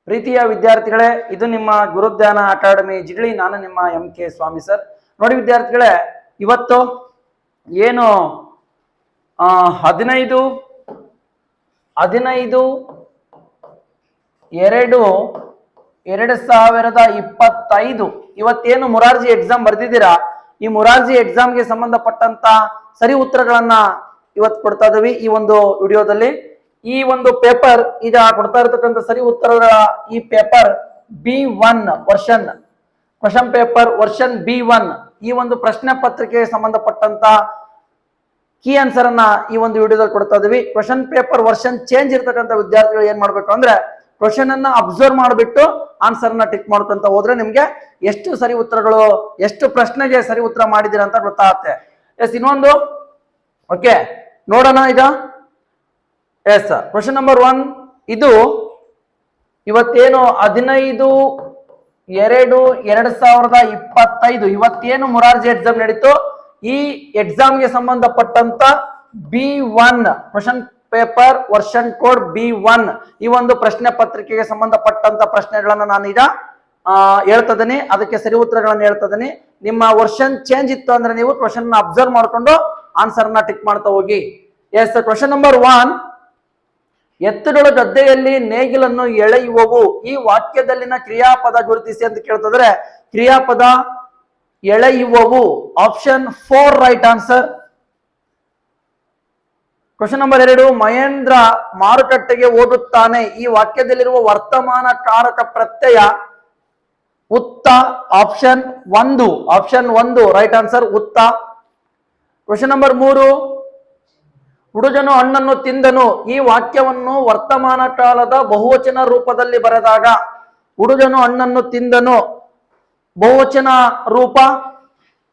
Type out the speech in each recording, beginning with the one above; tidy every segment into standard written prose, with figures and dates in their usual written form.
ಪ್ರೀತಿಯ ವಿದ್ಯಾರ್ಥಿಗಳೇ, ಇದು ನಿಮ್ಮ ಗುರುಧ್ಯಾನ ಅಕಾಡೆಮಿ ಜಿಗಳಿ. ನಾನು ನಿಮ್ಮ MK ಸ್ವಾಮಿ ಸರ್. ನೋಡಿ ವಿದ್ಯಾರ್ಥಿಗಳೇ, ಇವತ್ತು ಏನು 15/2/2025 ಇವತ್ತೇನು ಮುರಾರ್ಜಿ ಎಕ್ಸಾಮ್ ಬರ್ದಿದ್ದೀರಾ, ಈ ಮುರಾರ್ಜಿ ಎಕ್ಸಾಮ್ಗೆ ಸಂಬಂಧಪಟ್ಟಂತ ಸರಿ ಉತ್ತರಗಳನ್ನ ಇವತ್ತು ಕೊಡ್ತಾ ಇದೀವಿ ಈ ಒಂದು ವಿಡಿಯೋದಲ್ಲಿ. ಈ ಒಂದು ಪೇಪರ್ ಈಗ ಕೊಡ್ತಾ ಇರತಕ್ಕಂಥ ಸರಿ ಉತ್ತರಗಳ ಈ paper B1 version question paper version B1 ಈ ಒಂದು ಪ್ರಶ್ನೆ ಪತ್ರಿಕೆಗೆ ಸಂಬಂಧಪಟ್ಟಂತ ಕೀ ಆನ್ಸರ್ ಅನ್ನ ಈ ಒಂದು ವಿಡಿಯೋದಲ್ಲಿ ಕೊಡ್ತಾ ಇದೀವಿ. ಕ್ವಶನ್ ಪೇಪರ್ ವರ್ಷನ್ ಚೇಂಜ್ ಇರ್ತಕ್ಕಂಥ ವಿದ್ಯಾರ್ಥಿಗಳು ಏನ್ ಮಾಡ್ಬೇಕು ಅಂದ್ರೆ ಕ್ವಶನ್ ಅನ್ನ ಅಬ್ಸರ್ವ್ ಮಾಡಿಬಿಟ್ಟು ಆನ್ಸರ್ ನ ಟಿಕ್ ಮಾಡ್ಕೊಂತ ಹೋದ್ರೆ ನಿಮ್ಗೆ ಎಷ್ಟು ಸರಿ ಉತ್ತರಗಳು, ಎಷ್ಟು ಪ್ರಶ್ನೆಗೆ ಸರಿ ಉತ್ತರ ಮಾಡಿದೀರಾ ಅಂತ ಗೊತ್ತಾಗುತ್ತೆ. ಎಸ್, ಇನ್ನೊಂದು ಓಕೆ ನೋಡೋಣ ಈಗ. ಎಸ್, ಕ್ವಶನ್ ನಂಬರ್ 1 ಇದು ಇವತ್ತೇನು 15/2/2025 ಇವತ್ತೇನು ಮುರಾರ್ಜಿ ಎಕ್ಸಾಮ್ ನಡೀತು, ಈ ಎಕ್ಸಾಮ್ಗೆ ಸಂಬಂಧಪಟ್ಟಂತ B1 question paper version code B1 ಈ ಒಂದು ಪ್ರಶ್ನೆ ಪತ್ರಿಕೆಗೆ ಸಂಬಂಧಪಟ್ಟಂತ ಪ್ರಶ್ನೆಗಳನ್ನ ನಾನೀಗ ಹೇಳ್ತದೀನಿ, ಅದಕ್ಕೆ ಸರಿ ಉತ್ತರಗಳನ್ನು ಹೇಳ್ತದೀನಿ. ನಿಮ್ಮ ವರ್ಷನ್ ಚೇಂಜ್ ಇತ್ತು ಅಂದ್ರೆ ನೀವು ಕ್ವಶನ್ ಅಬ್ಸರ್ವ್ ಮಾಡ್ಕೊಂಡು ಆನ್ಸರ್ ನ ಟಿಕ್ ಮಾಡ್ತಾ ಹೋಗಿ. ಎಸ್, ಕ್ವಶನ್ ನಂಬರ್ 1 ಎತ್ತುಗಳ ಗದ್ದೆಯಲ್ಲಿ ನೇಗಿಲನ್ನು ಎಳೆಯುವವು ಈ ವಾಕ್ಯದಲ್ಲಿನ ಕ್ರಿಯಾಪದ ಗುರುತಿಸಿ ಅಂತ ಕೇಳ್ತಿದ್ರೆ ಕ್ರಿಯಾಪದ ಎಳೆಯುವವು option 4 right answer. Question number 2 Mahendra ಮಾರುಕಟ್ಟೆಗೆ ಹೋಗುತ್ತಾನೆ ಈ ವಾಕ್ಯದಲ್ಲಿರುವ ವರ್ತಮಾನ ಕಾರಕ ಪ್ರತ್ಯಯ ಉತ್ತ ಆಪ್ಷನ್ 1 ರೈಟ್ ಆನ್ಸರ್ ಉತ್ತ. ಕ್ವಶನ್ ನಂಬರ್ 3 ಹುಡುಗನು ಹಣ್ಣನ್ನು ತಿಂದನು ಈ ವಾಕ್ಯವನ್ನು ವರ್ತಮಾನ ಕಾಲದ ಬಹುವಚನ ರೂಪದಲ್ಲಿ ಬರೆದಾಗ ಹುಡುಗನು ಹಣ್ಣನ್ನು ತಿಂದನು ಬಹುವಚನ ರೂಪ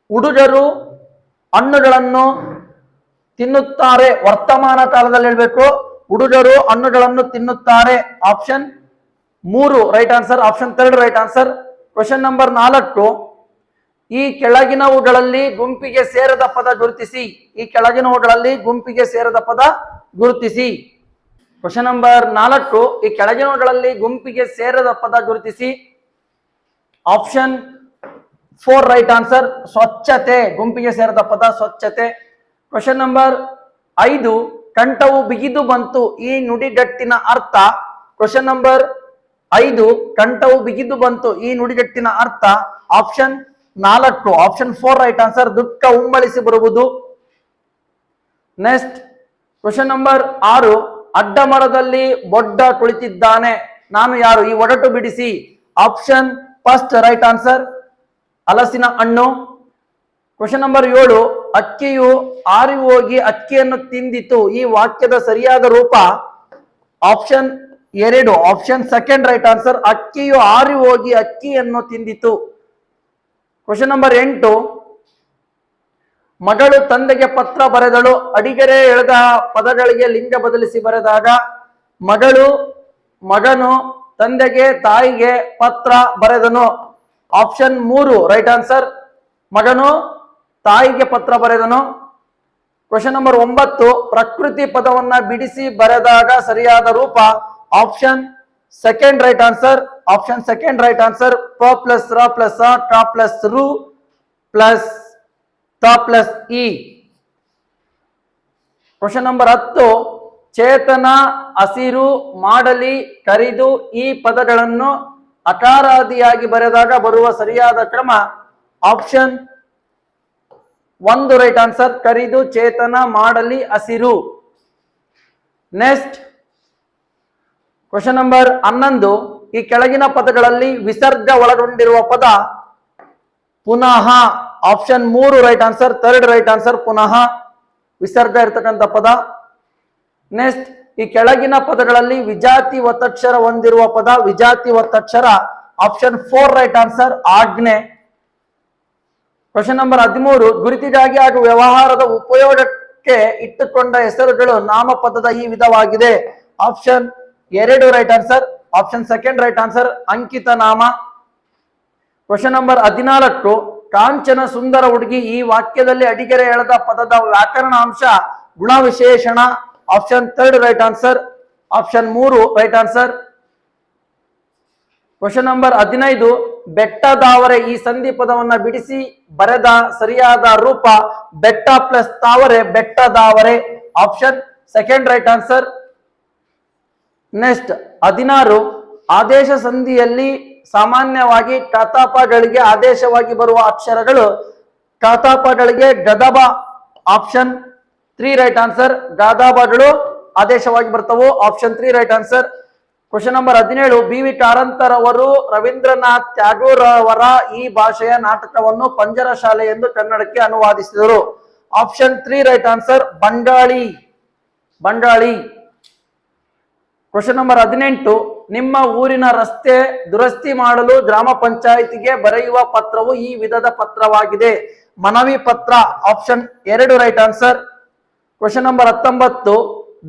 ಹುಡುಗರು ಹಣ್ಣುಗಳನ್ನು ತಿನ್ನುತ್ತಾರೆ, ವರ್ತಮಾನ ಕಾಲದಲ್ಲಿ ಹೇಳ್ಬೇಕು. ಹುಡುಗರು ಹಣ್ಣುಗಳನ್ನು ತಿನ್ನುತ್ತಾರೆ option 3 right answer, option 3 right answer. Question number 4 ಈ ಕೆಳಗಿನವುಗಳಲ್ಲಿ ಗುಂಪಿಗೆ ಸೇರದ ಪದ ಗುರುತಿಸಿ ಈ ಕೆಳಗಿನವುಗಳಲ್ಲಿ ಗುಂಪಿಗೆ ಸೇರದ ಪದ ಗುರುತಿಸಿ. ಕ್ವಶನ್ ನಂಬರ್ 4 ಈ ಕೆಳಗಿನವುಗಳಲ್ಲಿ ಗುಂಪಿಗೆ ಸೇರದ ಪದ ಗುರುತಿಸಿ ಆಪ್ಷನ್ 4 ರೈಟ್ ಆನ್ಸರ್ ಸ್ವಚ್ಛತೆ, ಗುಂಪಿಗೆ ಸೇರದ ಪದ ಸ್ವಚ್ಛತೆ. ಕ್ವಶನ್ ನಂಬರ್ 5 ಕಂಠವು ಬಿಗಿದು ಬಂತು ಈ ನುಡಿಗಟ್ಟಿನ ಅರ್ಥ. ಕ್ವಶನ್ ನಂಬರ್ 5 ಕಂಠವು ಬಿಗಿದು ಬಂತು ಈ ನುಡಿಗಟ್ಟಿನ ಅರ್ಥ ಆಪ್ಷನ್ 4 ಆಪ್ಷನ್ 4 ರೈಟ್ ಆನ್ಸರ್ ದುಃಖ ಉಂಬಳಿಸಿ ಬರುವುದು. ನೆಕ್ಸ್ಟ್ ಕ್ವಶನ್ ನಂಬರ್ 6 ಅಡ್ಡ ಮರದಲ್ಲಿ ಬೊಡ್ಡ ಕುಳಿತಿದ್ದಾನೆ ನಾನು ಯಾರು ಈ ಒಡಟು ಬಿಡಿಸಿ ಆಪ್ಷನ್ 1 ರೈಟ್ ಆನ್ಸರ್ ಹಲಸಿನ ಹಣ್ಣು. ಕ್ವಶನ್ ನಂಬರ್ 7 ಅಕ್ಕಿಯು ಆರಿ ಹೋಗಿ ಅಕ್ಕಿಯನ್ನು ತಿಂದಿತು ಈ ವಾಕ್ಯದ ಸರಿಯಾದ ರೂಪ ಆಪ್ಷನ್ 2 ಆಪ್ಷನ್ 2 ರೈಟ್ ಆನ್ಸರ್ ಅಕ್ಕಿಯು ಆರಿ ಹೋಗಿ ಅಕ್ಕಿಯನ್ನು ತಿಂದಿತು. ಕ್ವಶನ್ ನಂಬರ್ 8 ಮಗಳು ತಂದೆಗೆ ಪತ್ರ ಬರೆದಳು ಅಡಿಗೆರೆ ಎಳೆದ ಪದಗಳಿಗೆ ಲಿಂಗ ಬದಲಿಸಿ ಬರೆದಾಗ ಮಗನು ತಂದೆಗೆ ತಾಯಿಗೆ ಪತ್ರ ಬರೆದನು ಆಪ್ಷನ್ 3 ರೈಟ್ ಆನ್ಸರ್ ಮಗನು ತಾಯಿಗೆ ಪತ್ರ ಬರೆದನು. ಕ್ವಶನ್ ನಂಬರ್ 9 ಪ್ರಕೃತಿ ಪದವನ್ನ ಬಿಡಿಸಿ ಬರೆದಾಗ ಸರಿಯಾದ ರೂಪ option 2 right answer, option 2 right answer ಪ ಪ್ಲಸ್ ರ ಪ್ಲಸ್ ಟ ಪ್ಲಸ್ ರು ಪ್ಲಸ್ ತ ಪ್ಲಸ್ ಇ. ಕ್ವಶನ್ ನಂಬರ್ 10 ಚೇತನ ಹಸಿರು ಮಾಡಲಿ ಕರಿದು ಈ ಪದಗಳನ್ನು ಅಕಾರಾದಿಯಾಗಿ ಬರೆದಾಗ ಬರುವ ಸರಿಯಾದ ಕ್ರಮ ಆಪ್ಷನ್ 1 ರೈಟ್ ಆನ್ಸರ್ ಕರಿದು ಚೇತನ ಮಾಡಲಿ ಹಸಿರು. ನೆಕ್ಸ್ಟ್ ಕ್ವಶನ್ ನಂಬರ್ 11 ಈ ಕೆಳಗಿನ ಪದಗಳಲ್ಲಿ ವಿಸರ್ಗ ಒಳಗೊಂಡಿರುವ ಪದ ಪುನಃ option 3 right answer 3 right answer ಪುನಃ ವಿಸರ್ಗ ಇರತಕ್ಕಂಥ ಪದ. ನೆಕ್ಸ್ಟ್ ಈ ಕೆಳಗಿನ ಪದಗಳಲ್ಲಿ ವಿಜಾತಿ ಒತ್ತಕ್ಷರ ಹೊಂದಿರುವ ಪದ ವಿಜಾತಿ ಒತ್ತಕ್ಷರ ಆಪ್ಷನ್ 4 ರೈಟ್ ಆನ್ಸರ್ ಆಜ್ಞೆ. ಕ್ವಶನ್ ನಂಬರ್ 13 ಗುರುತಿಗಾಗಿ ಹಾಗೂ ವ್ಯವಹಾರದ ಉಪಯೋಗಕ್ಕೆ ಇಟ್ಟುಕೊಂಡ ಹೆಸರುಗಳು ನಾಮಪದದ ಈ ವಿಧವಾಗಿದೆ option 2 right answer, option 2 right answer ಅಂಕಿತ ನಾಮ. ಕ್ವಶನ್ ನಂಬರ್ 14 ಕಾಂಚನ ಸುಂದರ ಹುಡುಗಿ ಈ ವಾಕ್ಯದಲ್ಲಿ ಅಡಿಗೆರೆ ಎಳೆದ ಪದದ ವ್ಯಾಕರಣ ಅಂಶ ಕ್ವಶನ್ ನಂಬರ್ 15, ಬೆಟ್ಟದಾವರೆ ಈ ಸಂಧಿ ಪದವನ್ನ ಬಿಡಿಸಿ ಬರೆದ ಸರಿಯಾದ ರೂಪ ಬೆಟ್ಟ ಪ್ಲಸ್ ತಾವರೆ ಬೆಟ್ಟದಾವರೆ. Option second right answer. Next 16, ಆದೇಶ ಸಂಧಿಯಲ್ಲಿ ಸಾಮಾನ್ಯವಾಗಿ ಕತಾಪಗಳಿಗೆ ಆದೇಶವಾಗಿ ಬರುವ ಅಕ್ಷರಗಳು ಕತಾಪಗಳಿಗೆ ಗದಬ. Option 3 right answer. ಗದಬಗಳು ಆದೇಶವಾಗಿ ಬರ್ತವು. Option 3 right answer. Question number 17, B V. ಕಾರಂತರವರು ರವೀಂದ್ರನಾಥ್ ಟ್ಯಾಗೋರ್ ಅವರ ಈ ಭಾಷೆಯ ನಾಟಕವನ್ನು ಪಂಜರ ಶಾಲೆ ಎಂದು ಕನ್ನಡಕ್ಕೆ ಅನುವಾದಿಸಿದರು. Option 3 right answer. Bengali. Question number 18, ನಿಮ್ಮ ಊರಿನ ರಸ್ತೆ ದುರಸ್ತಿ ಮಾಡಲು ಗ್ರಾಮ ಪಂಚಾಯಿತಿಗೆ ಬರೆಯುವ ಪತ್ರವು ಈ ವಿಧದ ಪತ್ರವಾಗಿದೆ. ಮನವಿ ಪತ್ರ. Option 2 right answer. Question number 19,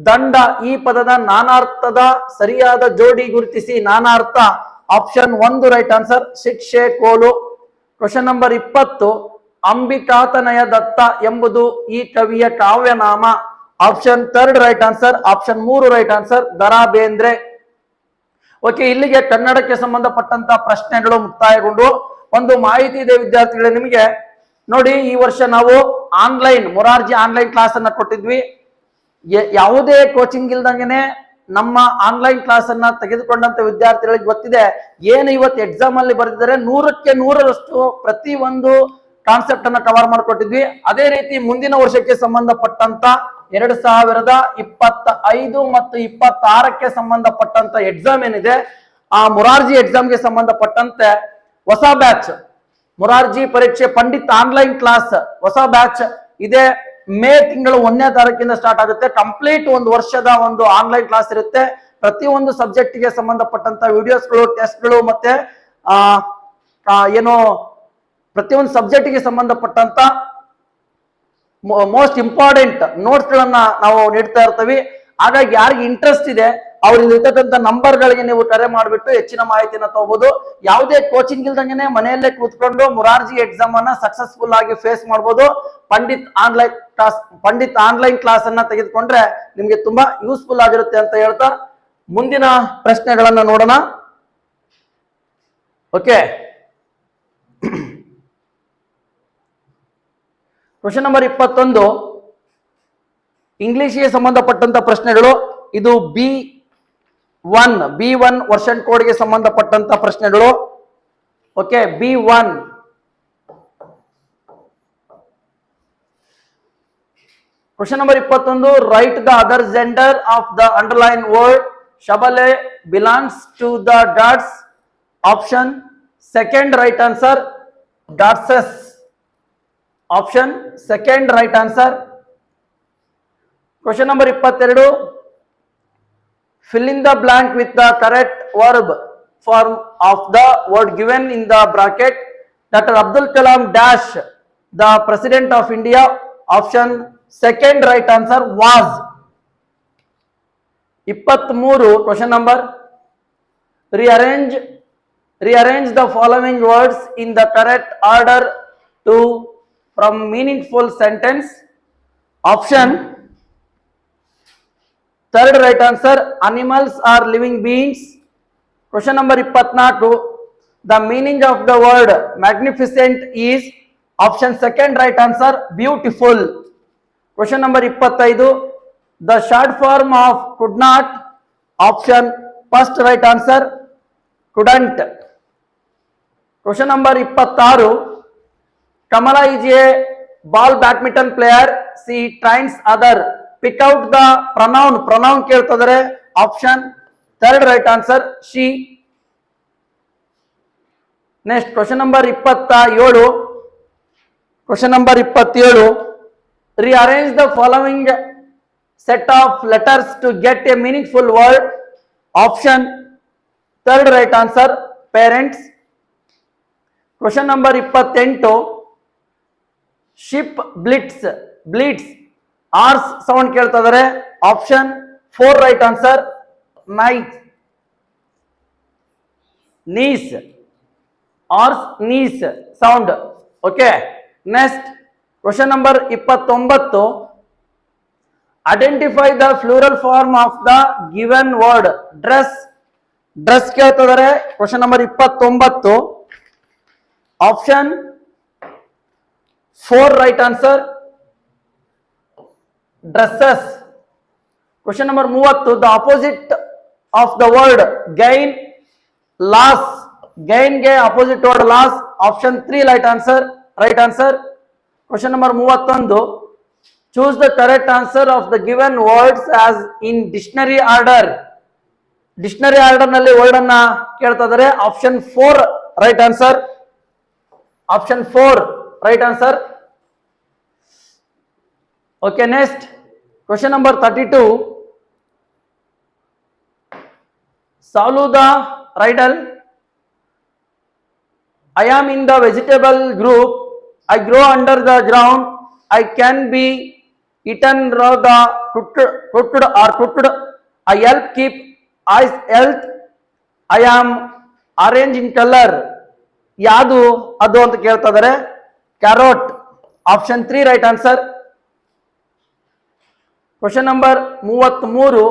ದಂಡ ಈ ಪದದ ನಾನಾರ್ಥದ ಸರಿಯಾದ ಜೋಡಿ ಗುರುತಿಸಿ. ನಾನಾರ್ಥ. Option 1 right answer. ಶಿಕ್ಷೆ, ಕೋಲು. ಕ್ವಶನ್ ನಂಬರ್ 20, ಅಂಬಿಕಾತನಯ ದತ್ತ ಎಂಬುದು ಈ ಕವಿಯ ಕಾವ್ಯನಾಮ. Option 3 right answer. Option 3 right answer. Da Ra Bendre. Okay, ಇಲ್ಲಿಗೆ ಕನ್ನಡಕ್ಕೆ ಸಂಬಂಧಪಟ್ಟಂತ ಪ್ರಶ್ನೆಗಳು ಮುಕ್ತಾಯಗೊಂಡು ಒಂದು ಮಾಹಿತಿ ಇದೆ ವಿದ್ಯಾರ್ಥಿಗಳೇ ನಿಮಗೆ. ನೋಡಿ, ಈ ವರ್ಷ ನಾವು ಆನ್ಲೈನ್ ಮೊರಾರ್ಜಿ ಆನ್ಲೈನ್ ಕ್ಲಾಸ್ ಅನ್ನ ಕೊಟ್ಟಿದ್ವಿ. ಯಾವುದೇ ಕೋಚಿಂಗ್ ಇಲ್ದಂಗೆನೆ ನಮ್ಮ ಆನ್ಲೈನ್ ಕ್ಲಾಸ್ ಅನ್ನ ತೆಗೆದುಕೊಂಡಂತ ವಿದ್ಯಾರ್ಥಿಗಳಿಗೆ ಗೊತ್ತಿದೆ ಏನು ಇವತ್ತು ಎಕ್ಸಾಮ್ ಅಲ್ಲಿ ಬರೆದಿದ್ದಾರೆ 100ಕ್ಕೆ 100ರಷ್ಟು ಪ್ರತಿ ಒಂದು ಕಾನ್ಸೆಪ್ಟ್ ಅನ್ನ ಕವರ್ ಮಾಡ್ಕೊಟ್ಟಿದ್ವಿ. ಅದೇ ರೀತಿ ಮುಂದಿನ ವರ್ಷಕ್ಕೆ ಸಂಬಂಧಪಟ್ಟಂತ 2025 ಮತ್ತು 26ಕ್ಕೆ ಸಂಬಂಧಪಟ್ಟಂತ ಎಕ್ಸಾಮ್ ಏನಿದೆ ಆ ಮೊರಾರ್ಜಿ ಎಕ್ಸಾಮ್ಗೆ ಸಂಬಂಧಪಟ್ಟಂತೆ ಹೊಸ ಬ್ಯಾಚ್ ಮೊರಾರ್ಜಿ ಪರೀಕ್ಷೆ ಪಂಡಿತ್ ಆನ್ಲೈನ್ ಕ್ಲಾಸ್ ಹೊಸ ಬ್ಯಾಚ್ ಇದೆ. ಮೇ ತಿಂಗಳು 1ನೇ ತಾರೀಕಿಂದ ಸ್ಟಾರ್ಟ್ ಆಗುತ್ತೆ. ಕಂಪ್ಲೀಟ್ ಒಂದು ವರ್ಷದ ಒಂದು ಆನ್ಲೈನ್ ಕ್ಲಾಸ್ ಇರುತ್ತೆ. ಪ್ರತಿಯೊಂದು ಸಬ್ಜೆಕ್ಟ್ ಗೆ ಸಂಬಂಧಪಟ್ಟಂತ ವಿಡಿಯೋಸ್ಗಳು, ಟೆಸ್ಟ್ಗಳು ಮತ್ತೆ ಪ್ರತಿಯೊಂದು ಸಬ್ಜೆಕ್ಟ್ ಗೆ ಸಂಬಂಧಪಟ್ಟಂತ ಮೋಸ್ಟ್ ಇಂಪಾರ್ಟೆಂಟ್ ನೋಟ್ಸ್ ಗಳನ್ನ ನಾವು ನೀಡ್ತಾ ಇರ್ತೀವಿ. ಹಾಗಾಗಿ ಯಾರಿಗೆ ಇಂಟ್ರೆಸ್ಟ್ ಇದೆ ಅವ್ರಿಗೆ ಇರ್ತಕ್ಕಂಥ ನಂಬರ್ ಗಳಿಗೆ ನೀವು ಕರೆ ಮಾಡಿಬಿಟ್ಟು ಹೆಚ್ಚಿನ ಮಾಹಿತಿನ ತಗೋಬಹುದು. ಯಾವುದೇ ಕೋಚಿಂಗ್ ಇಲ್ದಂಗೆನೆ ಮನೆಯಲ್ಲೇ ಕೂತ್ಕೊಂಡು ಮೊರಾರ್ಜಿ ಎಕ್ಸಾಮ್ ಅನ್ನ ಸಕ್ಸಸ್ಫುಲ್ ಆಗಿ ಫೇಸ್ ಮಾಡಬಹುದು. ಪಂಡಿತ್ ಆನ್ಲೈನ್ ಕ್ಲಾಸ್ ಅನ್ನ ತೆಗೆದುಕೊಂಡ್ರೆ ನಿಮ್ಗೆ ತುಂಬಾ ಯೂಸ್ಫುಲ್ ಆಗಿರುತ್ತೆ ಅಂತ ಹೇಳ್ತಾ ಮುಂದಿನ ಪ್ರಶ್ನೆಗಳನ್ನ ನೋಡೋಣ. ಓಕೆ, ಕ್ವಶನ್ ನಂಬರ್ 21, ಇಂಗ್ಲಿಷ್ಗೆ ಸಂಬಂಧಪಟ್ಟಂತ ಪ್ರಶ್ನೆಗಳು. ಇದು ಬಿ1 ವರ್ಷನ್ ಕೋಡ್ಗೆ ಸಂಬಂಧಪಟ್ಟಂತ ಪ್ರಶ್ನೆಗಳು. Okay, B one. Question number 21, write the other gender of the underline word ಶಬಲೆ belongs to the dots. Option second right answer. ಡಾಟ್ಸಸ್. Option second right answer. Question number 22, fill in the blank with the correct verb form of the word given in the bracket. Dr. Abdul Kalam dash the President of India. Option second right answer was. 23, question number, rearrange the following words in the correct order to from meaningful sentence. Option third right answer, animals are living beings. Question number 24, the meaning of the word magnificent is. Option second right answer, beautiful. Question number 25, the short form of could not. Option first right answer, couldn't. Question number 26, Kamala is a ball badminton player. She trains other. Pick out the pronoun ಕೇಳ್ತಿದ್ದಾರೆ. Option third right answer, she. Next question number 27. Question number 27, rearrange the following set of letters to get a meaningful word. Option third right answer, parents. Question number 28, ship bleeds ಆರ್ಸ್ sound ಕೇಳ್ತಾ ಇದಾರೆ. Option 4 right answer, knees ಆರ್ಸ್ knees sound. Okay, next question number 29, identify the plural form of the given word dress. Dress ಕೇಳ್ತಿದ್ದಾರೆ. Question number 29. Option 4 right answer dresses. Question number 30. The opposite of the word gain loss. Gain ಗೆ opposite word loss. Option 3 right answer. Question number 31. Choose the correct answer of the given words as in dictionary order. Dictionary order ನಲ್ಲಿ word ಅನ್ನ ಕೇಳ್ತಾ ಇದ್ದಾರೆ. Option 4 right answer. Option 4 right answer. Okay, next question number 32. Solve the riddle. I am in the vegetable group. I grow under the ground. I can be eaten raw, the cooked or cooked. I help keep eyes health. I am orange in color. ಯಾವುದು ಅದು ಅಂತ ಕೇಳ್ತಾ ಇದ್ದಾರೆ. Carrot. Option 3 right answer. Question number 33.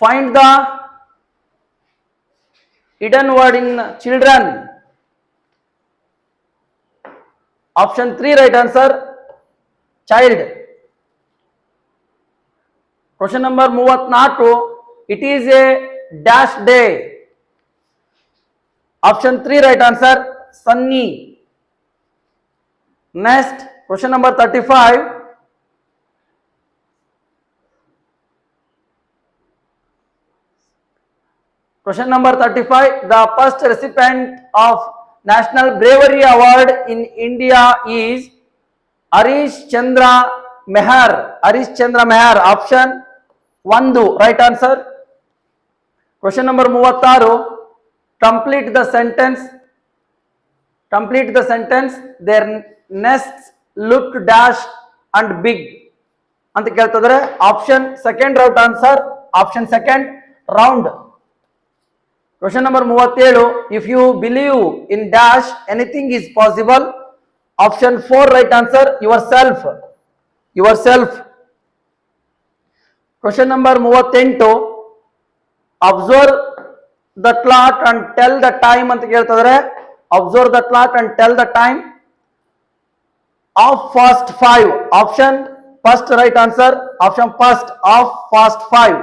Find the hidden word in children. Option 3 right answer. Child. Question number 34. It is a dash day. Option 3 right answer. Sunny. Next question number 35. Question number 35. The first recipient of National Bravery Award in India is Harish Chandra Mehar. Harish Chandra Mehar. Option 1 right answer. Question number 36. Complete the sentence. Complete the sentence. Their nests look dash and big. ಅಂತ ಕೇಳ್ತಿದ್ರೆ. Option 2 right answer. Option 2 round. Question number 37. If you believe in dash, anything is possible. Option 4 right answer. Yourself. Yourself. Question number 38. Observe the clock and tell the time ಅಂತ ಕೇಳ್ತಿದ್ದಾರೆ. Observe the clock and tell the time. Half past 5. Option first right answer. Option first. Half past 5.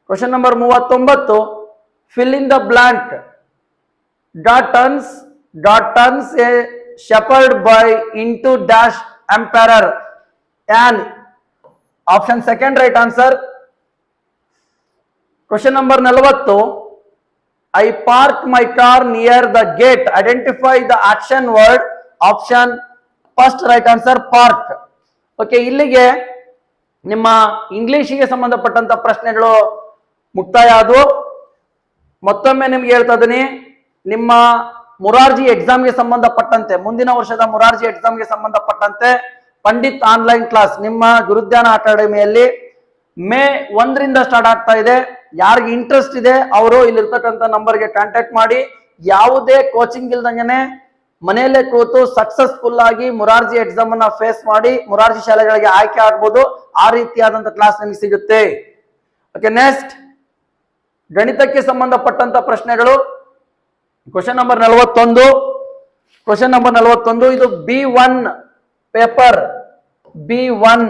Question number 39. Fill in the blank. Dot turns a shepherd boy into dash emperor. An. Option 2 right answer. Question number 40. I park my car near the gate. Identify the action word. Option first right answer. Park. Okay, ಇಲ್ಲಿಗೆ ನಿಮ್ಮ ಇಂಗ್ಲಿಷಿಗೆ ಸಂಬಂಧಪಟ್ಟಂತ ಪ್ರಶ್ನೆಗಳು ಮುಕ್ತಾಯ ಆದವು. ಮತ್ತೊಮ್ಮೆ ನಿಮ್ಗೆ ಹೇಳ್ತಾ ಇದ್ದೀನಿ, ನಿಮ್ಮ ಮುರಾರ್ಜಿ ಎಕ್ಸಾಮ್ಗೆ ಸಂಬಂಧಪಟ್ಟಂತೆ, ಮುಂದಿನ ವರ್ಷದ ಮುರಾರ್ಜಿ ಎಕ್ಸಾಮ್ಗೆ ಸಂಬಂಧಪಟ್ಟಂತೆ ಪಂಡಿತ್ ಆನ್ಲೈನ್ ಕ್ಲಾಸ್ ನಿಮ್ಮ ಗುರುಧ್ಯಾನ ಅಕಾಡೆಮಿಯಲ್ಲಿ ಮೇ 1ರಿಂದ ಸ್ಟಾರ್ಟ್ ಆಗ್ತಾ ಇದೆ. ಯಾರಿಗೆ ಇಂಟ್ರೆಸ್ಟ್ ಇದೆ ಅವರು ಇಲ್ಲಿರ್ತಕ್ಕಂಥ ನಂಬರ್ಗೆ ಕಾಂಟ್ಯಾಕ್ಟ್ ಮಾಡಿ. ಯಾವುದೇ ಕೋಚಿಂಗ್ ಇಲ್ದಂಗೆನೆ ಮನೆಯಲ್ಲೇ ಕೂತು ಸಕ್ಸಸ್ಫುಲ್ ಆಗಿ ಮುರಾರ್ಜಿ ಎಕ್ಸಾಮ್ ಅನ್ನ ಫೇಸ್ ಮಾಡಿ ಮುರಾರ್ಜಿ ಶಾಲೆಗಳಿಗೆ ಆಯ್ಕೆ ಆಗ್ಬೋದು. ಆ ರೀತಿಯಾದಂತ ಕ್ಲಾಸ್ ನಿಮಗೆ ಸಿಗುತ್ತೆ. ಓಕೆ, ನೆಕ್ಸ್ಟ್ ಗಣಿತಕ್ಕೆ ಸಂಬಂಧಪಟ್ಟಂತ ಪ್ರಶ್ನೆಗಳು. Question number 41. ಕ್ವಶನ್ ನಂಬರ್ 41 ಇದು B1 paper. B1.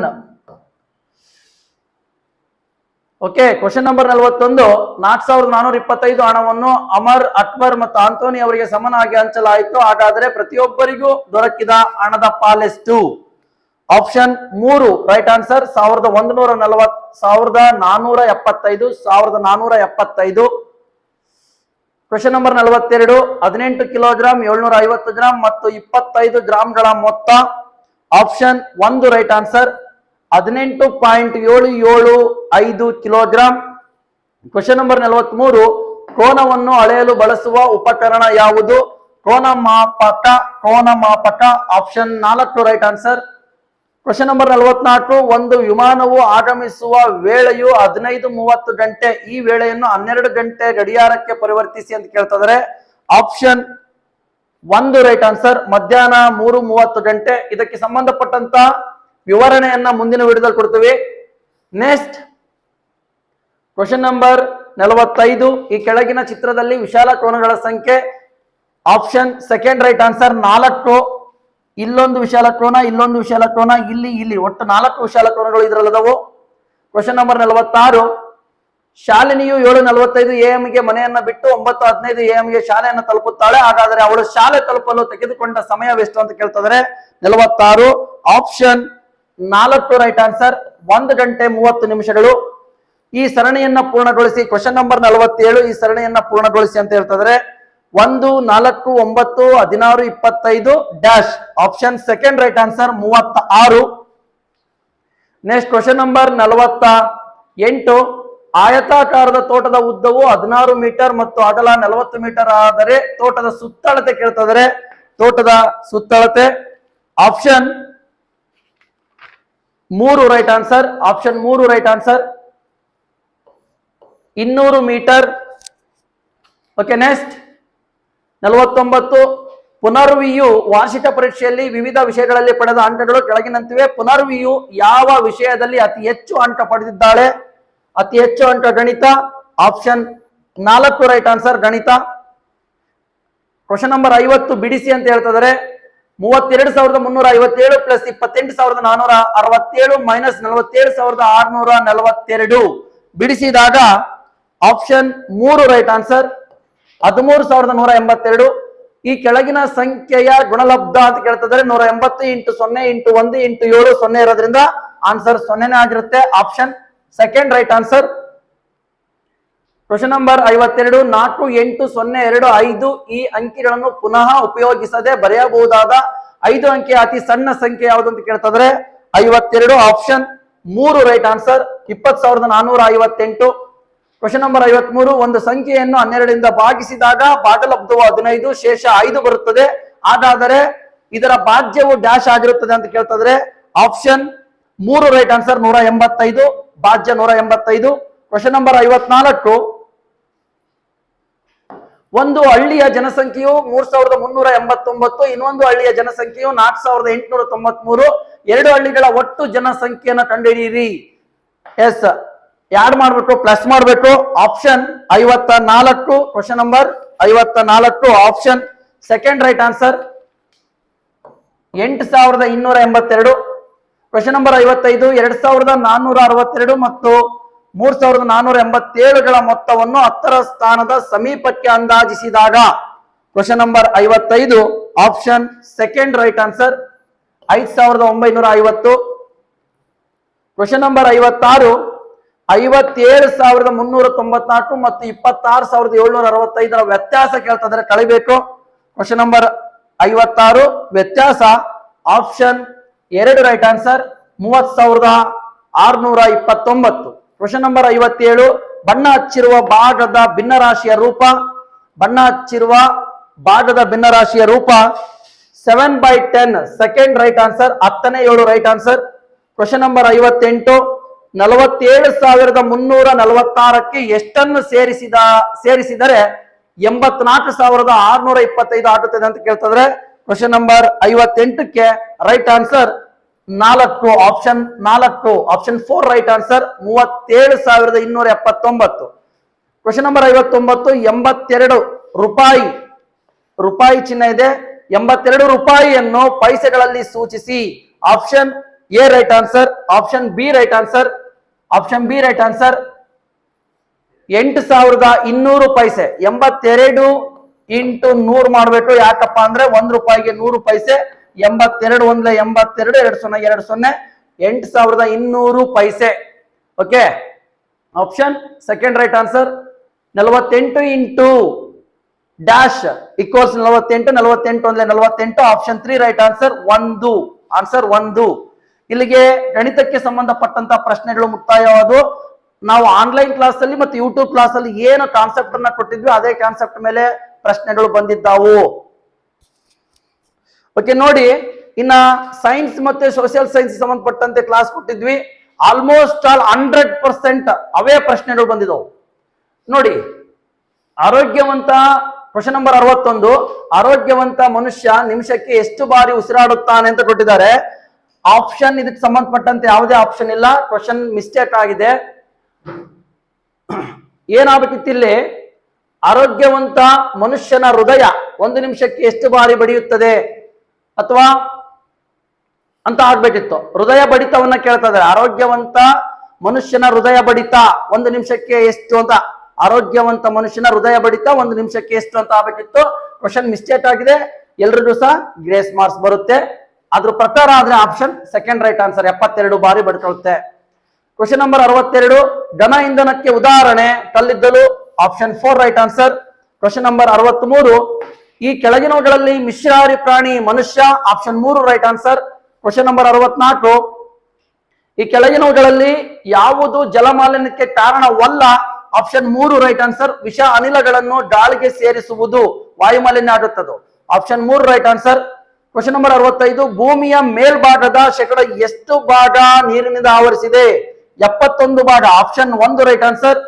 Okay, question number 41. 4425 ಹಣವನ್ನು ಅಮರ್, ಅಕ್ಬರ್ ಮತ್ತು ಆಂಟೋನಿ ಅವರಿಗೆ ಸಮನಾಗಿ ಹಂಚಲಾಯಿತು. ಹಾಗಾದರೆ ಪ್ರತಿಯೊಬ್ಬರಿಗೂ ದೊರಕಿದ ಹಣದ ಪಾಲೆಷ್ಟು? Option 3 right answer. 1140, 1475, 1475. Question number 42. 18 kilogram, 750 gram ಮತ್ತು 25 ಗ್ರಾಂಗಳ ಮೊತ್ತ. Option 1 right answer. 18.775 kilogram. Question number 43. ಕೋನವನ್ನು ಅಳೆಯಲು ಬಳಸುವ ಉಪಕರಣ ಯಾವುದು? ಕೋನ ಮಾಪಕ. Option 4 right answer. Question number 44. ಒಂದು ವಿಮಾನವು ಆಗಮಿಸುವ ವೇಳೆಯು 15:30 ಗಂಟೆ. ಈ ವೇಳೆಯನ್ನು 12 ಗಂಟೆ ಗಡಿಯಾರಕ್ಕೆ ಪರಿವರ್ತಿಸಿ ಅಂತ ಕೇಳ್ತಾ ಇದ್ದಾರೆ. Option 1 right answer. ಮಧ್ಯಾಹ್ನ 3:30 ಗಂಟೆ. ಇದಕ್ಕೆ ಸಂಬಂಧಪಟ್ಟಂತ ವಿವರಣೆಯನ್ನ ಮುಂದಿನ ವಿಡಿಯೋದಲ್ಲಿ ಕೊಡ್ತೀವಿ. Next question number 45. ಈ ಕೆಳಗಿನ ಚಿತ್ರದಲ್ಲಿ ವಿಶಾಲ ಕೋನಗಳ ಸಂಖ್ಯೆ ಆಪ್ಷನ್ ಸೆಕೆಂಡ್ ರೈಟ್ ಆನ್ಸರ್ 4. ಇಲ್ಲೊಂದು ವಿಶಾಲ ಕೋನ, ಇಲ್ಲೊಂದು ವಿಶಾಲ ಕೋನ, ಇಲ್ಲಿ ಒಟ್ಟು 4 ವಿಶಾಲ ಕೋನಗಳು ಇದರಲ್ಲದವು. Question number 46. ಶಾಲಿನಿಯು 7:45 AM ಗೆ ಮನೆಯನ್ನ ಬಿಟ್ಟು 9:15 AM ಗೆ ಶಾಲೆಯನ್ನು ತಲುಪುತ್ತಾಳೆ. ಹಾಗಾದರೆ ಅವಳು ಶಾಲೆ ತಲುಪಲು ತೆಗೆದುಕೊಂಡ ಸಮಯವೆಷ್ಟು ಅಂತ ಕೇಳ್ತಿದ್ದಾರೆ. 46 ಆಪ್ಷನ್ 4 ರೈಟ್ ಆನ್ಸರ್ 1 ಗಂಟೆ 30 ನಿಮಿಷಗಳು. ಈ ಸರಣಿಯನ್ನ ಪೂರ್ಣಗೊಳಿಸಿ. Question number 47. ಈ ಸರಣಿಯನ್ನ ಪೂರ್ಣಗೊಳಿಸಿ ಅಂತ ಹೇಳ್ತಿದ್ರೆ 1, 4, 9, 16, 25 dash option second right answer 36. Next question number 48. ಆಯತಾಕಾರದ ತೋಟದ ಉದ್ದವು 16 ಮೀಟರ್ ಮತ್ತು ಅಗಲ 40 ಮೀಟರ್ ಆದರೆ ತೋಟದ ಸುತ್ತಳತೆ ಕೇಳ್ತಿದ್ದಾರೆ. ತೋಟದ ಸುತ್ತಳತೆ option 3 right answer. Option 3 right answer 200 metre. Okay, next 49. ಪುನರ್ವಿಯು ವಾರ್ಷಿಕ ಪರೀಕ್ಷೆಯಲ್ಲಿ ವಿವಿಧ ವಿಷಯಗಳಲ್ಲಿ ಪಡೆದ ಅಂಕಗಳು ಕೆಳಗಿನಂತಿವೆ. ಪುನರ್ವಿಯು ಯಾವ ವಿಷಯದಲ್ಲಿ ಅತಿ ಹೆಚ್ಚು ಅಂಕ ಪಡೆದಿದ್ದಾಳೆ? ಅತಿ ಹೆಚ್ಚು ಅಂಕ ಗಣಿತ. ಆಪ್ಷನ್ 4 ರೈಟ್ ಆನ್ಸರ್ ಗಣಿತ. ಕ್ವಶನ್ ನಂಬರ್ 50 ಬಿಡಿಸಿ ಅಂತ ಹೇಳ್ತಿದ್ದಾರೆ. 32,357 ಪ್ಲಸ್ 28,467 ಮೈನಸ್ 47,642 ಬಿಡಿಸಿದಾಗ ಆಪ್ಷನ್ 3 ರೈಟ್ ಆನ್ಸರ್ 13,182. ಈ ಕೆಳಗಿನ ಸಂಖ್ಯೆಯ ಗುಣಲಬ್ಧ ಅಂತ ಕೇಳ್ತಿದ್ದಾರೆ. 180 × 0 × 1 × 7 0 ಇರೋದ್ರಿಂದ ಆನ್ಸರ್ 0ನೇ ಆಗಿರುತ್ತೆ. Option second right answer. Question number 52. 4, 8, 0, 2, 5 ಈ ಅಂಕಿಗಳನ್ನು ಪುನಃ ಉಪಯೋಗಿಸದೆ ಬರೆಯಬಹುದಾದ 5 ಅಂಕಿಯ ಅತಿ ಸಣ್ಣ ಸಂಖ್ಯೆ ಯಾವುದು ಅಂತ ಕೇಳ್ತಿದ್ರೆ 52 option 3 right answer 20,458. Question number 53. ಒಂದು ಸಂಖ್ಯೆಯನ್ನು 12 ರಿಂದ ಭಾಗಿಸಿದಾಗ ಭಾಗಲಬ್ಧವು 15 ಶೇಷ 5 ಬರುತ್ತದೆ. ಹಾಗಾದರೆ ಇದರ ಭಾಜ್ಯವು ಡ್ಯಾಶ್ ಆಗಿರುತ್ತದೆ ಅಂತ ಕೇಳ್ತಿದ್ರೆ ಆಪ್ಷನ್ 3 ರೈಟ್ ಆನ್ಸರ್ 185 ಭಾಜ್ಯ 185. Question number 54. ಒಂದು ಹಳ್ಳಿಯ ಜನಸಂಖ್ಯೆಯು 3,389, ಇನ್ನೊಂದು ಹಳ್ಳಿಯ ಜನಸಂಖ್ಯೆಯು 4,893. 2 ಹಳ್ಳಿಗಳ ಒಟ್ಟು ಜನಸಂಖ್ಯೆಯನ್ನು ಕಂಡುಹಿಡಿಯಿರಿ. ಎಸ್, ಯಾಡ್ ಮಾಡ್ಬೇಕು, ಪ್ಲಸ್ ಮಾಡ್ಬೇಕು. Option 54. Question number 54 option second right answer 8,282. Question number 55. 2,462 ಮತ್ತು 3,487ಗಳ ಮೊತ್ತವನ್ನು 10ರ ಸ್ಥಾನದ ಸಮೀಪಕ್ಕೆ ಅಂದಾಜಿಸಿದಾಗ question number 55 option second right answer 5,950. Question number 56. 57,394 ಮತ್ತು 26,765 ವ್ಯತ್ಯಾಸ ಕೇಳ್ತಿದ್ರೆ ಕಳಿಬೇಕು. ಕ್ವಶನ್ ನಂಬರ್ 56 ವ್ಯತ್ಯಾಸ option 2 right answer 30,629. Question number 57. ಬಣ್ಣ ಹಚ್ಚಿರುವ ಭಾಗದ ಭಿನ್ನರಾಶಿಯ ರೂಪ. ಬಣ್ಣ ಹಚ್ಚಿರುವ ಭಾಗದ ಭಿನ್ನರಾಶಿಯ ರೂಪ 7/10 second right answer 10/7 right answer. Question number 58. 47,346ಕ್ಕೆ ಎಷ್ಟನ್ನು ಸೇರಿಸಿದರೆ 84,625 ಆಗುತ್ತದೆ ಅಂತ ಕೇಳ್ತಿದ್ರೆ ಕ್ವಶನ್ ನಂಬರ್ 58ಕ್ಕೆ right answer 4 option 4 option 4 right answer 37,279. Question number 59. 82 ರೂಪಾಯಿ ಚಿಹ್ನೆ ಇದೆ. 82 ರೂಪಾಯಿಯನ್ನು ಪೈಸೆಗಳಲ್ಲಿ ಸೂಚಿಸಿ. Option A right answer. Option B right answer. Option B right answer 8,200 ಪೈಸೆ. 82 × 100 ಮಾಡಬೇಕು. ಯಾಕಪ್ಪ ಅಂದ್ರೆ 1 ರೂಪಾಯಿಗೆ 100 ಪೈಸೆ. 82 1 82 2 0 8,200 ಪೈಸೆ. Okay, option second right answer 48 × dash equals 48 48 1 48 option 3 right answer 1 answer 1. ಇಲ್ಲಿಗೆ ಗಣಿತಕ್ಕೆ ಸಂಬಂಧಪಟ್ಟಂತ ಪ್ರಶ್ನೆಗಳು ಮುಕ್ತಾಯವಾದವು. ನಾವು ಆನ್ಲೈನ್ ಕ್ಲಾಸ್ ಅಲ್ಲಿ ಮತ್ತು ಯೂಟ್ಯೂಬ್ ಕ್ಲಾಸ್ ಅಲ್ಲಿ ಏನು ಕಾನ್ಸೆಪ್ಟ್ ಅನ್ನ ಕೊಟ್ಟಿದ್ವಿ ಅದೇ ಕಾನ್ಸೆಪ್ಟ್ ಮೇಲೆ ಪ್ರಶ್ನೆಗಳು ಬಂದಿದ್ದಾವು. ಓಕೆ, ನೋಡಿ, ಇನ್ನ ಸೈನ್ಸ್ ಮತ್ತೆ ಸೋಷಿಯಲ್ ಸೈನ್ಸ್ ಸಂಬಂಧಪಟ್ಟಂತೆ ಕ್ಲಾಸ್ ಕೊಟ್ಟಿದ್ವಿ. ಆಲ್ಮೋಸ್ಟ್ ಆಲ್ 100% ಅವೇ ಪ್ರಶ್ನೆಗಳು ಬಂದಿದ್ದವು. ನೋಡಿ, ಆರೋಗ್ಯವಂತ ಕ್ವಶನ್ ನಂಬರ್ 61. ಆರೋಗ್ಯವಂತ ಮನುಷ್ಯ ನಿಮಿಷಕ್ಕೆ ಎಷ್ಟು ಬಾರಿ ಉಸಿರಾಡುತ್ತಾನೆ ಅಂತ ಕೊಟ್ಟಿದ್ದಾರೆ. ಆಪ್ಷನ್ ಇದಕ್ಕೆ ಸಂಬಂಧಪಟ್ಟಂತೆ ಯಾವುದೇ ಆಪ್ಷನ್ ಇಲ್ಲ. ಕ್ವಶನ್ ಮಿಸ್ಟೇಕ್ ಆಗಿದೆ. ಏನಾಗಬೇಕಿತ್ತಿಲ್ಲಿ ಆರೋಗ್ಯವಂತ ಮನುಷ್ಯನ ಹೃದಯ 1 ನಿಮಿಷಕ್ಕೆ ಎಷ್ಟು ಬಾರಿ ಬಡಿಯುತ್ತದೆ ಅಥವಾ ಅಂತ ಆಗ್ಬೇಕಿತ್ತು. ಹೃದಯ ಬಡಿತವನ್ನ ಕೇಳ್ತಾ ಇದ್ದಾರೆ. ಆರೋಗ್ಯವಂತ ಮನುಷ್ಯನ ಹೃದಯ ಬಡಿತ 1 ನಿಮಿಷಕ್ಕೆ ಎಷ್ಟು ಅಂತ, ಆರೋಗ್ಯವಂತ ಮನುಷ್ಯನ ಹೃದಯ ಬಡಿತ 1 ನಿಮಿಷಕ್ಕೆ ಎಷ್ಟು ಅಂತ ಆಗ್ಬೇಕಿತ್ತು. ಕ್ವಶನ್ ಮಿಸ್ಟೇಕ್ ಆಗಿದೆ, ಎಲ್ರಿಗೂ ಸಹ ಗ್ರೇಸ್ ಮಾರ್ಕ್ಸ್ ಬರುತ್ತೆ. ಅದ್ರ ಪ್ರಕಾರ ಆದ್ರೆ ಆಪ್ಷನ್ ಸೆಕೆಂಡ್ ರೈಟ್ ಆನ್ಸರ್, 72 ಬಾರಿ ಬಡ್ಕೊಳ್ಳುತ್ತೆ. ಕ್ವಶನ್ ನಂಬರ್ 62, ಘನ ಇಂಧನಕ್ಕೆ ಉದಾಹರಣೆ ಕಲ್ಲಿದ್ದಲು, option 4 right answer. Question number 63, ಈ ಕೆಳಗಿನವುಗಳಲ್ಲಿ ಮಿಶ್ರಹಾರಿ ಪ್ರಾಣಿ ಮನುಷ್ಯ, option 3 right answer. Question number 64, ಈ ಕೆಳಗಿನವುಗಳಲ್ಲಿ ಯಾವುದು ಜಲಮಾಲಿನ್ಯಕ್ಕೆ ಕಾರಣವಲ್ಲ, ಆಪ್ಷನ್ 3 ರೈಟ್ ಆನ್ಸರ್. ವಿಷ ಅನಿಲಗಳನ್ನು ಗಾಳಿಗೆ ಸೇರಿಸುವುದು ವಾಯುಮಾಲಿನ್ಯ ಆಗುತ್ತದೆ, option 3 right answer. Question number 65, ಭೂಮಿಯ ಮೇಲ್ಭಾಗದ ಶೇಕಡ ಎಷ್ಟು ಭಾಗ ನೀರಿನಿಂದ ಆವರಿಸಿದೆ, 71 ಭಾಗ, option 1 right answer.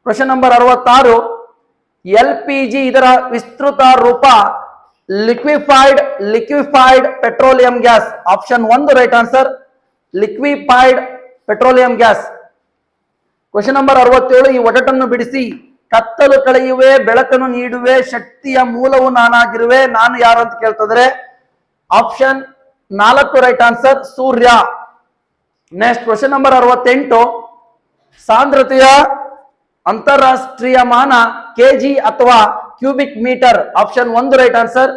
Question number 66, LPG ಇದರ ವಿಸ್ತೃತ ರೂಪ liquefied petroleum gas, option 1 right answer. Liquefied petroleum gas. Question number 67, ಈ ಒಗಟನ್ನು ಬಿಡಿಸಿ. ಕತ್ತಲು ಕಳೆಯುವೆ, ಬೆಳಕನ್ನು ನೀಡುವೆ, ಶಕ್ತಿಯ ಮೂಲವು ನಾನಾಗಿರುವೆ, ನಾನು ಯಾರು ಅಂತ ಕೇಳ್ತಿದ್ರೆ ಆಪ್ಷನ್ 4 ರೈಟ್ ಆನ್ಸರ್, ಸೂರ್ಯ. ನೆಕ್ಸ್ಟ್ ಕ್ವಶನ್ ನಂಬರ್ 68, ಸಾಂದ್ರತೆಯ ಅಂತಾರಾಷ್ಟ್ರೀಯ ಮಾನ ಕೆಜಿ ಅಥವಾ cubic metre, option 1 right answer.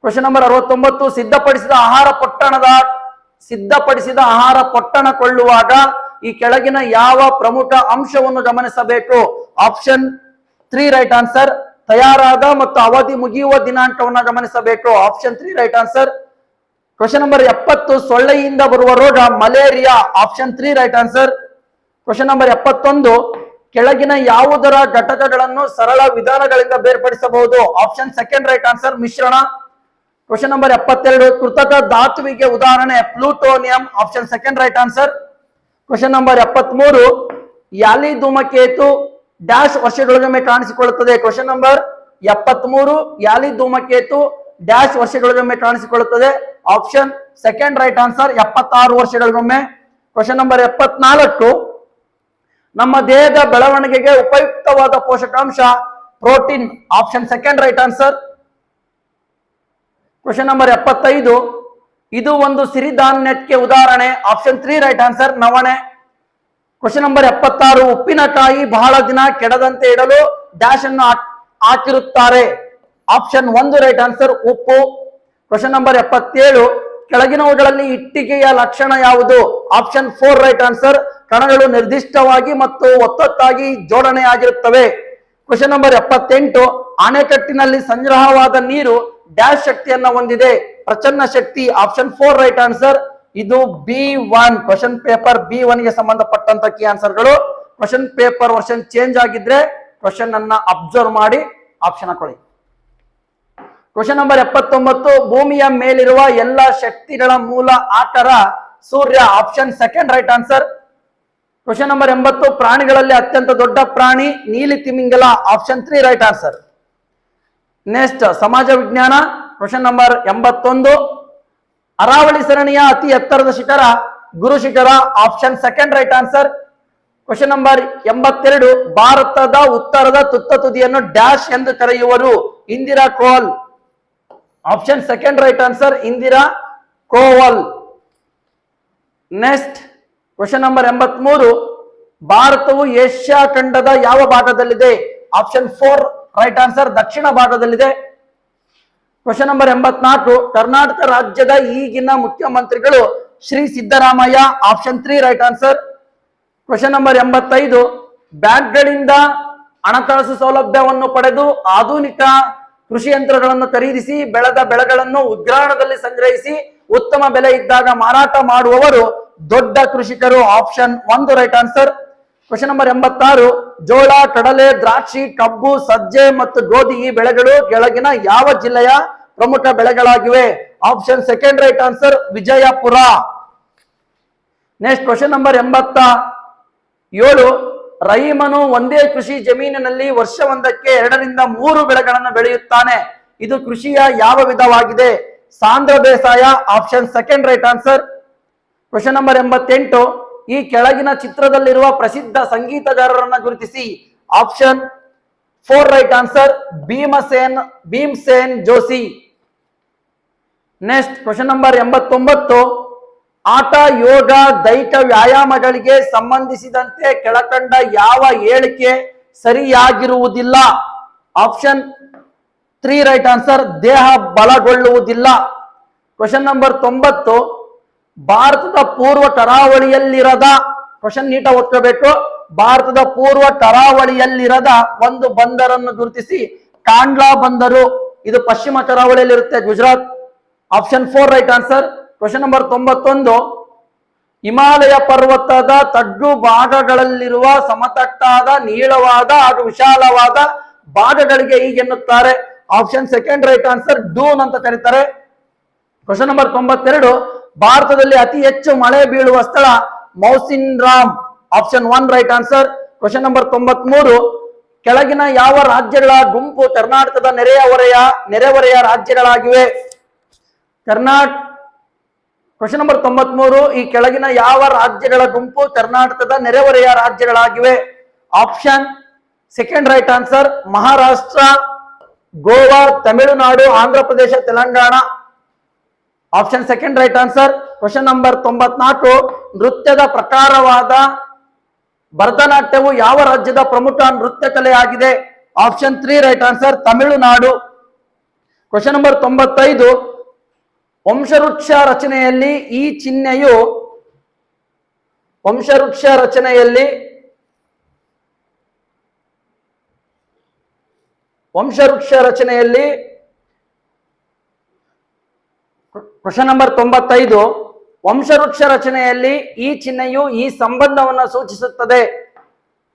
Question number 69, ಸಿದ್ಧಪಡಿಸಿದ ಆಹಾರ ಪೊಟ್ಟಣ ಕೊಳ್ಳುವಾಗ ಈ ಕೆಳಗಿನ ಯಾವ ಪ್ರಮುಖ ಅಂಶವನ್ನು ಗಮನಿಸಬೇಕು, ಆಪ್ಷನ್ 3 ರೈಟ್ ಆನ್ಸರ್. ತಯಾರಾದ ಮತ್ತು ಅವಧಿ ಮುಗಿಯುವ ದಿನಾಂಕವನ್ನು ಗಮನಿಸಬೇಕು, option 3 right answer. Question number 70, ಸೊಳ್ಳೆಯಿಂದ ಬರುವ ರೋಗ malaria, option 3 right answer. Question number 71, ಕೆಳಗಿನ ಯಾವುದರ ಘಟಕಗಳನ್ನು ಸರಳ ವಿಧಾನಗಳಿಂದ ಬೇರ್ಪಡಿಸಬಹುದು, ಆಪ್ಷನ್ 2 ರೈಟ್ ಆನ್ಸರ್, ಮಿಶ್ರಣ. ಕ್ವಶನ್ ನಂಬರ್ 72, ಕೃತಕ ಧಾತುವಿಗೆ ಉದಾಹರಣೆ plutonium, option 2 right answer. Question number 73, Halley ಧೂಮಕೇತು ಡ್ಯಾಶ್ ವರ್ಷಗಳಿಗೊಮ್ಮೆ ಕಾಣಿಸಿಕೊಳ್ಳುತ್ತದೆ, ಕ್ವಶನ್ ನಂಬರ್ 73, ಯಾಲಿ ಧೂಮಕೇತು ಡ್ಯಾಶ್ ವರ್ಷಗಳಿಗೊಮ್ಮೆ ಕಾಣಿಸಿಕೊಳ್ಳುತ್ತದೆ, ಆಪ್ಷನ್ 2 ರೈಟ್ ಆನ್ಸರ್, 76 ವರ್ಷಗಳಿಗೊಮ್ಮೆ. ಕ್ವಶನ್ ನಂಬರ್ 74, ನಮ್ಮ ದೇಹದ ಬೆಳವಣಿಗೆಗೆ ಉಪಯುಕ್ತವಾದ ಪೋಷಕಾಂಶ protein, option 2 right answer. Question number 75, ಇದು ಒಂದು ಸಿರಿಧಾನ್ಯಕ್ಕೆ ಉದಾಹರಣೆ, ಆಪ್ಷನ್ 3 ರೈಟ್ ಆನ್ಸರ್, ನವಣೆ. ಕ್ವಶನ್ ನಂಬರ್ 76, ಉಪ್ಪಿನಕಾಯಿ ಬಹಳ ದಿನ ಕೆಡದಂತೆ ಇಡಲು ಡ್ಯಾಶ್ ಅನ್ನು ಹಾಕಿರುತ್ತಾರೆ, ಆಪ್ಷನ್ 1 ರೈಟ್ ಆನ್ಸರ್, ಉಪ್ಪು. ಕ್ವಶನ್ ನಂಬರ್ 77, ಕೆಳಗಿನವುಗಳಲ್ಲಿ ಇಟ್ಟಿಗೆಯ ಲಕ್ಷಣ ಯಾವುದು, ಆಪ್ಷನ್ 4 ರೈಟ್ ಆನ್ಸರ್. ಕಣಗಳು ನಿರ್ದಿಷ್ಟವಾಗಿ ಮತ್ತು ಒತ್ತೊತ್ತಾಗಿ ಜೋಡಣೆಯಾಗಿರುತ್ತವೆ. ಕ್ವಶನ್ ನಂಬರ್ 78, ಅಣೆಕಟ್ಟಿನಲ್ಲಿ ಸಂಗ್ರಹವಾದ ನೀರು ಡ್ಯಾಶ್ ಶಕ್ತಿಯನ್ನ ಹೊಂದಿದೆ, ಪ್ರಚನ್ನ ಶಕ್ತಿ, ಆಪ್ಷನ್ 4 ರೈಟ್ ಆನ್ಸರ್. ಇದು B1 ಕ್ವಶನ್ ಪೇಪರ್ B1 ಗೆ ಸಂಬಂಧಪಟ್ಟಂತ ಕೀ ಆನ್ಸರ್ಗಳು. ಕ್ವಶನ್ ಪೇಪರ್ ವರ್ಷನ್ ಚೇಂಜ್ ಆಗಿದ್ರೆ ಕ್ವಶನ್ ಅನ್ನ ಅಬ್ಸರ್ವ್ ಮಾಡಿ ಆಪ್ಷನ್ ಹಾಕೊಳ್ಳಿ. ಕ್ವಶನ್ ನಂಬರ್ 79, ಭೂಮಿಯ ಮೇಲಿರುವ ಎಲ್ಲ ಶಕ್ತಿಗಳ ಮೂಲ ಆಕಾರ ಸೂರ್ಯ, option 2 right answer. Question number 80, ಪ್ರಾಣಿಗಳಲ್ಲಿ ಅತ್ಯಂತ ದೊಡ್ಡ ಪ್ರಾಣಿ ನೀಲಿ ತಿಮಿಂಗಲ, ಆಪ್ಷನ್ 3 ರೈಟ್ ಆನ್ಸರ್. ನೆಕ್ಸ್ಟ್ ಸಮಾಜ ವಿಜ್ಞಾನ. ಕ್ವಶನ್ ನಂಬರ್ 81, ಅರಾವಳಿ ಸರಣಿಯ ಅತಿ ಎತ್ತರದ ಶಿಖರ ಗುರು ಶಿಖರ, option 2 right answer. Question number 82, ಭಾರತದ ಉತ್ತರದ ತುತ್ತ ತುದಿಯನ್ನು ಡ್ಯಾಶ್ ಎಂದು ಕರೆಯುವರು, ಇಂದಿರಾ ಕೋಲ್, option 2 right answer, Indira ಕೋವಲ್. Next question number 83, ಭಾರತವು ಏಷ್ಯಾ ಖಂಡದ ಯಾವ ಭಾಗದಲ್ಲಿದೆ, ಆಪ್ಷನ್ 4 ರೈಟ್ ಆನ್ಸರ್, ದಕ್ಷಿಣ ಭಾಗದಲ್ಲಿದೆ. ಕ್ವಶನ್ ನಂಬರ್ 84, ಕರ್ನಾಟಕ ರಾಜ್ಯದ ಈಗಿನ ಮುಖ್ಯಮಂತ್ರಿಗಳು Shri Siddaramaiah, option 3 right answer. Question number 85, ಬ್ಯಾಂಕ್ಗಳಿಂದ ಹಣಕಾಸು ಸೌಲಭ್ಯವನ್ನು ಪಡೆದು ಆಧುನಿಕ ಕೃಷಿ ಯಂತ್ರಗಳನ್ನು ಖರೀದಿಸಿ ಬೆಳೆದ ಬೆಳೆಗಳನ್ನು ಉಗ್ರಾಣದಲ್ಲಿ ಸಂಗ್ರಹಿಸಿ ಉತ್ತಮ ಬೆಲೆ ಇದ್ದಾಗ ಮಾರಾಟ ಮಾಡುವವರು ದೊಡ್ಡ ಕೃಷಿಕರು, option 1 right answer. Question number 86, ಜೋಳ, ಕಡಲೆ, ದ್ರಾಕ್ಷಿ, ಕಬ್ಬು, ಸಜ್ಜೆ ಮತ್ತು ಗೋಧಿ ಈ ಬೆಳೆಗಳು ಕೆಳಗಿನ ಯಾವ ಜಿಲ್ಲೆಯ ಪ್ರಮುಖ ಬೆಳೆಗಳಾಗಿವೆ, option 2 right answer, Vijayapura. Next question number 87, ರಹೀಮನು ಒಂದೇ ಕೃಷಿ ಜಮೀನಿನಲ್ಲಿ ವರ್ಷವೊಂದಕ್ಕೆ 2 ರಿಂದ 3 ಬೆಳೆಗಳನ್ನು ಬೆಳೆಯುತ್ತಾನೆ, ಇದು ಕೃಷಿಯ ಯಾವ ವಿಧವಾಗಿದೆ, ಸಾಂದ್ರ ಬೇಸಾಯ, option 2 right answer. Question number 88, ಈ ಕೆಳಗಿನ ಚಿತ್ರದಲ್ಲಿರುವ ಪ್ರಸಿದ್ಧ ಸಂಗೀತಗಾರರನ್ನ ಗುರುತಿಸಿ. Option 4 right answer Bhimsen Joshi. Next question number 89. ಆಟ, ಯೋಗ, ದೈಹಿಕ ವ್ಯಾಯಾಮಗಳಿಗೆ ಸಂಬಂಧಿಸಿದಂತೆ ಕೆಳಕಂಡ ಯಾವ ಹೇಳಿಕೆ ಸರಿಯಾಗಿರುವುದಿಲ್ಲ? ಆಪ್ಷನ್ 3 ರೈಟ್ ಆನ್ಸರ್ ದೇಹ ಬಲಗೊಳ್ಳುವುದಿಲ್ಲ. Question number 90. ಭಾರತದ ಪೂರ್ವ ಕರಾವಳಿಯಲ್ಲಿರದ, ಕ್ವಶನ್ ನೀಟಾಗಿ ಓದ್ಕೋಬೇಕು, ಭಾರತದ ಪೂರ್ವ ಕರಾವಳಿಯಲ್ಲಿರದ ಒಂದು ಬಂದರನ್ನು ಗುರುತಿಸಿ. ಕಾಂಡ್ಲಾ ಬಂದರು, ಇದು ಪಶ್ಚಿಮ ಕರಾವಳಿಯಲ್ಲಿರುತ್ತೆ, Gujarat. Option 4 right answer. Question number 91. Himalaya ಪರ್ವತದ ತಗ್ಗು ಭಾಗಗಳಲ್ಲಿರುವ ಸಮತಟ್ಟಾದ, ನೀಳವಾದ ಹಾಗೂ ವಿಶಾಲವಾದ ಭಾಗಗಳಿಗೆ ಹೀಗೆನ್ನುತ್ತಾರೆ. ಆಪ್ಷನ್ 2 ರೈಟ್ ಆನ್ಸರ್ ಡೂನ್ ಅಂತ ಕರೀತಾರೆ. Question number 92. ಭಾರತದಲ್ಲಿ ಅತಿ ಹೆಚ್ಚು ಮಳೆ ಬೀಳುವ ಸ್ಥಳ Mawsynram. Option 1 right answer. Question number 93. ಕೆಳಗಿನ ಯಾವ ರಾಜ್ಯಗಳ ಗುಂಪು ಕರ್ನಾಟಕದ ನೆರೆಹೊರೆಯ ರಾಜ್ಯಗಳಾಗಿವೆ? Question number 93. ಈ ಕೆಳಗಿನ ಯಾವ ರಾಜ್ಯಗಳ ಗುಂಪು ಕರ್ನಾಟಕದ ನೆರೆಹೊರೆಯ ರಾಜ್ಯಗಳಾಗಿವೆ? Option 2 right answer Maharashtra, Goa, Tamil Nadu, Andhra Pradesh, Telangana. Option 2 right answer. Question number 94. ನೃತ್ಯದ ಪ್ರಕಾರವಾದ ಭರತನಾಟ್ಯವು ಯಾವ ರಾಜ್ಯದ ಪ್ರಮುಖ ನೃತ್ಯ ಕಲೆ ಆಗಿದೆ? Option 3 right answer Tamil Nadu. Question number 95. ವಂಶವೃಕ್ಷ ರಚನೆಯಲ್ಲಿ ಈ ಚಿಹ್ನೆಯು ಕ್ವಶನ್ ನಂಬರ್ 95. ವಂಶವೃಕ್ಷ ರಚನೆಯಲ್ಲಿ ಈ ಚಿಹ್ನೆಯು ಈ ಸಂಬಂಧವನ್ನು ಸೂಚಿಸುತ್ತದೆ.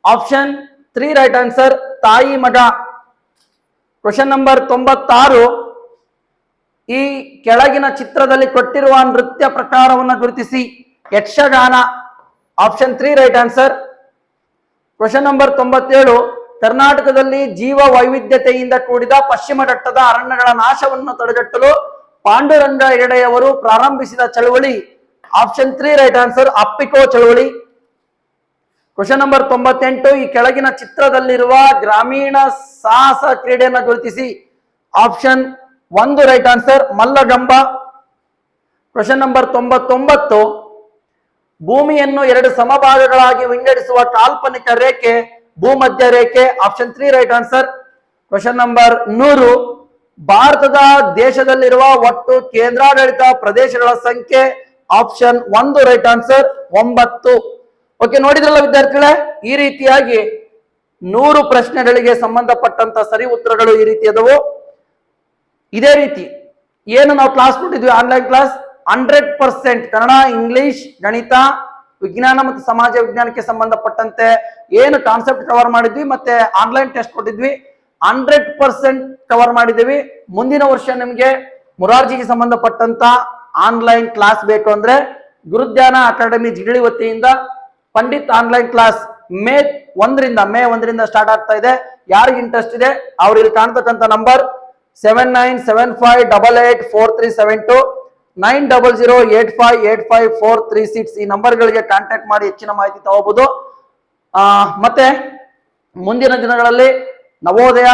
ಆಪ್ಷನ್ 3 ರೈಟ್ ಆನ್ಸರ್ ತಾಯಿ ಮಗ. Question number 96. ಈ ಕೆಳಗಿನ ಚಿತ್ರದಲ್ಲಿ ಕೊಟ್ಟಿರುವ ನೃತ್ಯ ಪ್ರಕಾರವನ್ನು ಗುರುತಿಸಿ. Yakshagana. Option 3 right answer. Question number 97. ಕರ್ನಾಟಕದಲ್ಲಿ ಜೀವ ವೈವಿಧ್ಯತೆಯಿಂದ ಕೂಡಿದ ಪಶ್ಚಿಮ ಘಟ್ಟದ ಅರಣ್ಯಗಳ ನಾಶವನ್ನು ತಡೆಗಟ್ಟಲು ಪಾಂಡುರಂಗ ಹೆಗಡೆಯವರು ಪ್ರಾರಂಭಿಸಿದ ಚಳವಳಿ. ಆಪ್ಷನ್ 3 ರೈಟ್ ಆನ್ಸರ್ ಅಪ್ಪಿಕೋ ಚಳವಳಿ. Question number 98. ಈ ಕೆಳಗಿನ ಚಿತ್ರದಲ್ಲಿರುವ ಗ್ರಾಮೀಣ ಸಾಹಸ ಕ್ರೀಡೆಯನ್ನು ಗುರುತಿಸಿ. Option 1 right answer mallakhamb. Question number 99. ಭೂಮಿಯನ್ನು 2 ಸಮಭಾಗಗಳಾಗಿ ವಿಂಗಡಿಸುವ ಕಾಲ್ಪನಿಕ ರೇಖೆ ಭೂಮಧ್ಯ ರೇಖೆ. Option 3 right answer. Question number 100. ಭಾರತದ ದೇಶದಲ್ಲಿರುವ ಒಟ್ಟು ಕೇಂದ್ರಾಡಳಿತ ಪ್ರದೇಶಗಳ ಸಂಖ್ಯೆ. Option 1 right answer 9. ಓಕೆ, ನೋಡಿದ್ರಲ್ಲ ವಿದ್ಯಾರ್ಥಿಗಳೇ, ಈ ರೀತಿಯಾಗಿ 100 ಪ್ರಶ್ನೆಗಳಿಗೆ ಸಂಬಂಧಪಟ್ಟಂತ ಸರಿ ಉತ್ತರಗಳು ಈ ರೀತಿ ಅದವು. ಇದೇ ರೀತಿ ಏನು ನಾವು ಕ್ಲಾಸ್ ಕೊಟ್ಟಿದ್ವಿ, ಆನ್ಲೈನ್ ಕ್ಲಾಸ್ 100% ಕನ್ನಡ, ಇಂಗ್ಲಿಷ್, ಗಣಿತ, ವಿಜ್ಞಾನ ಮತ್ತು ಸಮಾಜ ವಿಜ್ಞಾನಕ್ಕೆ ಸಂಬಂಧಪಟ್ಟಂತೆ ಏನು ಕಾನ್ಸೆಪ್ಟ್ ಕವರ್ ಮಾಡಿದ್ವಿ ಮತ್ತೆ ಆನ್ಲೈನ್ ಟೆಸ್ಟ್ ಕೊಟ್ಟಿದ್ವಿ, 100% ಕವರ್ ಮಾಡಿದ್ದೀವಿ. ಮುಂದಿನ ವರ್ಷ ನಿಮಗೆ ಮುರಾರ್ಜಿಗೆ ಸಂಬಂಧಪಟ್ಟಂತ ಆನ್ಲೈನ್ ಕ್ಲಾಸ್ ಬೇಕು ಅಂದ್ರೆ ಗುರುಜ್ಞಾನ ಅಕಾಡೆಮಿ ಜಿಗಳಿ ವತಿಯಿಂದ ಪಂಡಿತ್ ಆನ್ಲೈನ್ ಕ್ಲಾಸ್ ಮೇ 1ರಿಂದ ಸ್ಟಾರ್ಟ್ ಆಗ್ತಾ ಇದೆ. ಯಾರಿಗೆ ಇಂಟ್ರೆಸ್ಟ್ ಇದೆ ಅವ್ರು ಇಲ್ಲಿ ಕಾಣ್ತಕ್ಕಂಥ ನಂಬರ್ 7975884372 9008585436 ಈ ನಂಬರ್ಗಳಿಗೆ ಕಾಂಟ್ಯಾಕ್ಟ್ ಮಾಡಿ ಹೆಚ್ಚಿನ ಮಾಹಿತಿ ತಗೋಬಹುದು. ಮತ್ತೆ ಮುಂದಿನ ದಿನಗಳಲ್ಲಿ ನವೋದಯ